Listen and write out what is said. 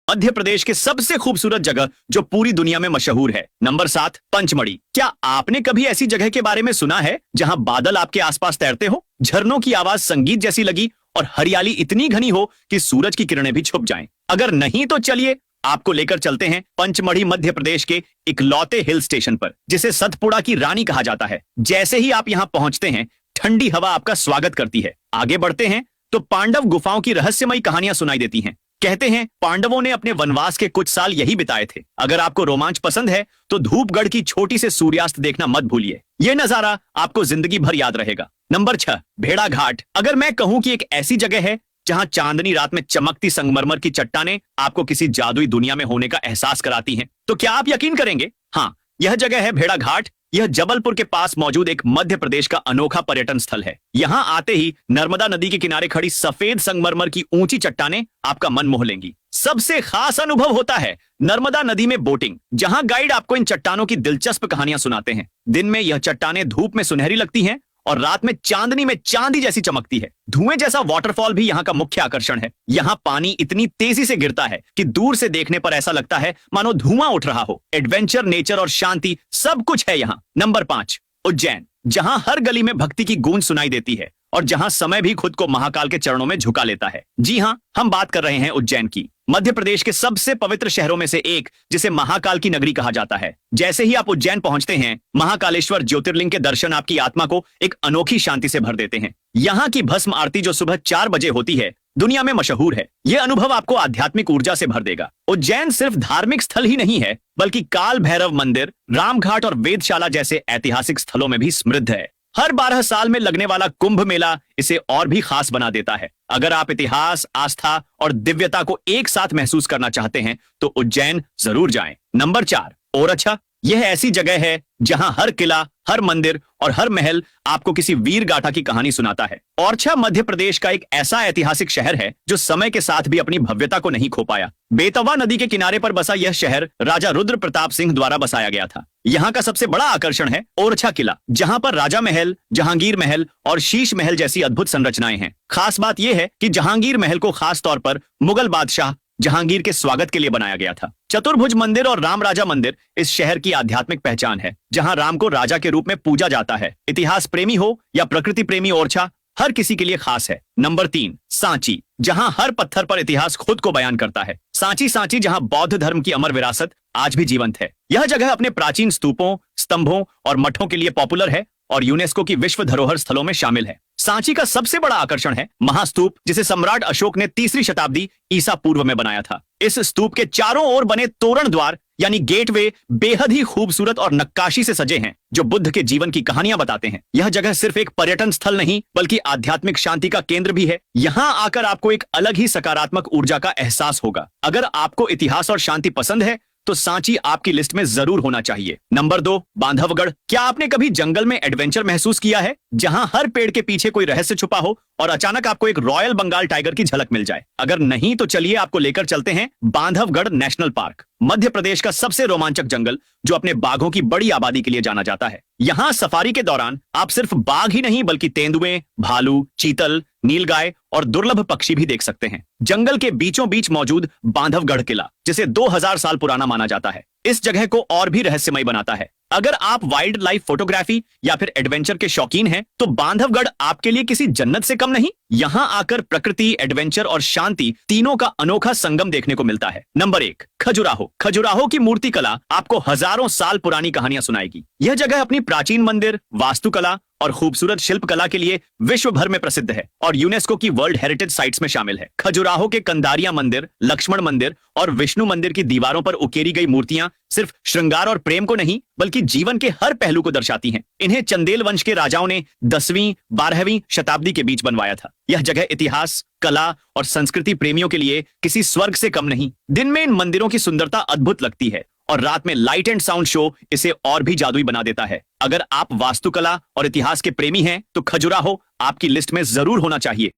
मध्य प्रदेश के सबसे खूबसूरत जगह जो पूरी दुनिया में मशहूर है। नंबर 7, पंचमढ़ी। क्या आपने कभी ऐसी जगह के बारे में सुना है जहां बादल आपके आसपास तैरते हो, झरनों की आवाज संगीत जैसी लगी और हरियाली इतनी घनी हो कि सूरज की किरणें भी छुप जाएं? अगर नहीं तो चलिए आपको लेकर चलते हैं पंचमढ़ी मध्य प्रदेश के इकलौते हिल स्टेशन पर, जिसे सतपुड़ा की रानी कहा जाता है। जैसे ही आप यहां पहुंचते हैं, ठंडी हवा आपका स्वागत करती है। आगे बढ़ते हैं तो पांडव गुफाओं की रहस्यमयी कहानियां सुनाई देती हैं। कहते हैं पांडवों ने अपने वनवास के कुछ साल यही बिताए थे। अगर आपको रोमांच पसंद है तो धूपगढ़ की छोटी से सूर्यास्त देखना मत भूलिए। यह नजारा आपको जिंदगी भर याद रहेगा। नंबर 6, भेड़ा घाट। अगर मैं कहूं कि एक ऐसी जगह है जहां चांदनी रात में चमकती संगमरमर की चट्टानें आपको किसी जादुई दुनिया में होने का एहसास कराती हैं, तो क्या आप यकीन करेंगे? हाँ, यह जगह है भेड़ा घाट। यह जबलपुर के पास मौजूद एक मध्य प्रदेश का अनोखा पर्यटन स्थल है। यहां आते ही नर्मदा नदी के किनारे खड़ी सफेद संगमरमर की ऊंची चट्टानें आपका मन मोह लेंगी। सबसे खास अनुभव होता है नर्मदा नदी में बोटिंग, जहां गाइड आपको इन चट्टानों की दिलचस्प कहानियां सुनाते हैं। दिन में यह चट्टानें धूप में सुनहरी लगती हैं और रात में चांदनी में चांदी जैसी चमकती है। धुएं जैसा वाटरफॉल भी यहाँ का मुख्य आकर्षण है। यहाँ पानी इतनी तेजी से गिरता है कि दूर से देखने पर ऐसा लगता है मानो धुआं उठ रहा हो। एडवेंचर, नेचर और शांति सब कुछ है यहाँ। नंबर 5, उज्जैन। जहां हर गली में भक्ति की गूंज सुनाई देती है और जहां समय भी खुद को महाकाल के चरणों में झुका लेता है। जी हां, हम बात कर रहे हैं उज्जैन की, मध्य प्रदेश के सबसे पवित्र शहरों में से एक, जिसे महाकाल की नगरी कहा जाता है। जैसे ही आप उज्जैन पहुंचते हैं, महाकालेश्वर ज्योतिर्लिंग के दर्शन आपकी आत्मा को एक अनोखी शांति से भर देते हैं। यहाँ की भस्म आरती जो सुबह 4 बजे होती है, दुनिया में मशहूर है। यह अनुभव आपको आध्यात्मिक ऊर्जा से भर देगा। उज्जैन सिर्फ धार्मिक स्थल ही नहीं है, बल्कि काल भैरव मंदिर, रामघाट और वेधशाला जैसे ऐतिहासिक स्थलों में भी समृद्ध है। हर 12 साल में लगने वाला कुंभ मेला इसे और भी खास बना देता है। अगर आप इतिहास, आस्था और दिव्यता को एक साथ महसूस करना चाहते हैं तो उज्जैन जरूर जाएं। नंबर 4, ओरछा। यह ऐसी जगह है जहां हर किला, हर मंदिर और हर महल आपको किसी वीर गाथा की कहानी सुनाता है। ओरछा मध्य प्रदेश का एक ऐसा ऐतिहासिक शहर है जो समय के साथ भी अपनी भव्यता को नहीं खो पाया। बेतवा नदी के किनारे पर बसा यह शहर राजा रुद्र प्रताप सिंह द्वारा बसाया गया था। यहाँ का सबसे बड़ा आकर्षण है ओरछा किला, जहां पर राजा महल, जहांगीर महल और शीश महल जैसी अद्भुत संरचनाएं हैं। खास बात यह है कि जहांगीर महल को खास तौर पर मुगल बादशाह जहांगीर के स्वागत के लिए बनाया गया था। चतुर्भुज मंदिर और राम राजा मंदिर इस शहर की आध्यात्मिक पहचान है, जहां राम को राजा के रूप में पूजा जाता है। इतिहास प्रेमी हो या प्रकृति प्रेमी, ओरछा हर किसी के लिए खास है। नंबर 3, सांची। जहां हर पत्थर पर इतिहास खुद को बयान करता है। सांची जहां बौद्ध धर्म की अमर विरासत आज भी जीवंत है। यह जगह अपने प्राचीन स्तूपों, स्तंभों और मठों के लिए पॉपुलर है और यूनेस्को की विश्व धरोहर स्थलों में शामिल है। सांची का सबसे बड़ा आकर्षण है महास्तूप, जिसे सम्राट अशोक ने 3री शताब्दी ईसा पूर्व में बनाया था। इस स्तूप के चारों ओर बने तोरण द्वार यानी गेटवे बेहद ही खूबसूरत और नक्काशी से सजे हैं, जो बुद्ध के जीवन की कहानियां बताते हैं। यह जगह सिर्फ एक पर्यटन स्थल नहीं, बल्कि आध्यात्मिक शांति का केंद्र भी है। यहाँ आकर आपको एक अलग ही सकारात्मक ऊर्जा का एहसास होगा। अगर आपको इतिहास और शांति पसंद है तो सांची आपकी लिस्ट में जरूर होना चाहिए। नंबर 2, बांधवगढ़। क्या आपने कभी जंगल में एडवेंचर महसूस किया है, जहां हर पेड़ के पीछे कोई रहस्य छुपा हो और अचानक आपको एक रॉयल बंगाल टाइगर की झलक मिल जाए? अगर नहीं तो चलिए आपको लेकर चलते हैं बांधवगढ़ नेशनल पार्क, मध्य प्रदेश का सबसे रोमांचक जंगल जो अपने बाघों की बड़ी आबादी के लिए जाना जाता है। यहाँ सफारी के दौरान आप सिर्फ बाघ ही नहीं, बल्कि तेंदुए, भालू, चीतल, नीलगाय और दुर्लभ पक्षी भी देख सकते हैं। जंगल के बीचों बीच मौजूद बांधवगढ़ किला, जिसे 2000 साल पुराना माना जाता है, इस जगह को और भी रहस्यमय बनाता है। अगर आप वाइल्ड लाइफ फोटोग्राफी या फिर एडवेंचर के शौकीन हैं, तो बांधवगढ़ आपके लिए किसी जन्नत से कम नहीं। यहाँ आकर प्रकृति, एडवेंचर और शांति तीनों का अनोखा संगम देखने को मिलता है। नंबर 1, खजुराहो। खजुराहो की मूर्ति कला आपको हजारों साल पुरानी कहानियां सुनाएगी। यह जगह अपनी प्राचीन मंदिर, वास्तुकला और खूबसूरत शिल्पकला के लिए विश्व भर में प्रसिद्ध है और यूनेस्को की वर्ल्ड हेरिटेज साइट्स में शामिल है। खजुराहो के कंदारिया मंदिर, लक्ष्मण मंदिर और विष्णु मंदिर की दीवारों पर उकेरी गई मूर्तियां सिर्फ श्रृंगार और प्रेम को नहीं, बल्कि जीवन के हर पहलू को दर्शाती हैं। इन्हें चंदेल वंश के राजाओं ने 10वीं 12वीं शताब्दी के बीच बनवाया था। यह जगह इतिहास, कला और संस्कृति प्रेमियों के लिए किसी स्वर्ग से कम नहीं। दिन में इन मंदिरों की सुंदरता अद्भुत लगती है और रात में लाइट एंड साउंड शो इसे और भी जादुई बना देता है। अगर आप वास्तुकला और इतिहास के प्रेमी हैं तो खजुराहो आपकी लिस्ट में जरूर होना चाहिए।